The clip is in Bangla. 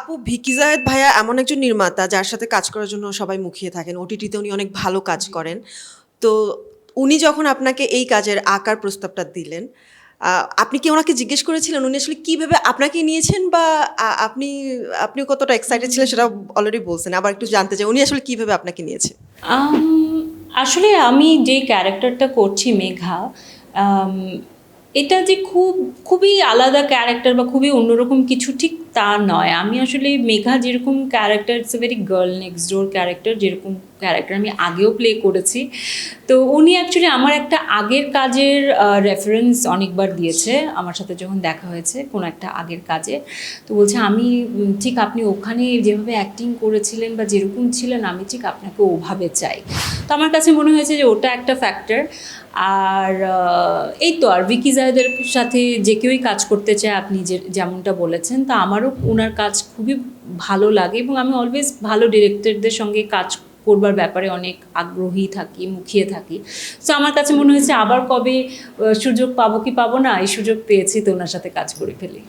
আপু ভিকি জায়েদ ভাইয়া এমন একজন নির্মাতা যার সাথে কাজ করার জন্য সবাই মুখিয়ে থাকেন। ওটিটিতে উনি অনেক ভালো কাজ করেন। তো উনি যখন আপনাকে এই কাজের আঁকার প্রস্তাবটা দিলেন, আপনি কি ওনাকে জিজ্ঞেস করেছিলেন উনি আসলে কিভাবে আপনাকে নিয়েছেন, বা আপনি আপনি কতটা এক্সাইটেড ছিলেন সেটা অলরেডি বলছেন। আবার একটু জানতে চাই উনি আসলে কিভাবে আপনাকে নিয়েছে? আম, আসলে আমি যে ক্যারেক্টারটা করছি মেঘা, আম, এটা যে খুবই আলাদা ক্যারেক্টার বা খুবই অন্যরকম কিছু ঠিক তা নয়। আমি আসলে মেঘা যেরকম character, it's a very girl next door character, যেরকম ক্যারেক্টার আমি আগেও প্লে করেছি। তো উনি অ্যাকচুয়ালি আমার একটা আগের কাজের রেফারেন্স অনেকবার দিয়েছে আমার সাথে যখন দেখা হয়েছে কোনো একটা আগের কাজে। তো বলছে আমি ঠিক আপনি ওখানে যেভাবে অ্যাক্টিং করেছিলেন বা যেরকম ছিলেন আমি ঠিক আপনাকে ওভাবে চাই। তো আমার কাছে মনে হয়েছে যে ওটা একটা ফ্যাক্টর। আর এই তো, আর ভিকি জায়েদের সাথে যে কেউই কাজ করতে চায়, আপনি যেমনটা বলেছেন, তা আমারও ওনার কাজ খুবই ভালো লাগে এবং আমি অলওয়েজ ভালো ডিরেক্টরদের সঙ্গে কাজ করবার ব্যাপারে অনেক আগ্রহী থাকি, মুখিয়ে থাকি। তো আমার কাছে মনে হয়েছে আবার কবে সুযোগ পাবো কি পাবো না, এই সুযোগ পেয়েছি তো ওনার সাথে কাজ করে ফেলি।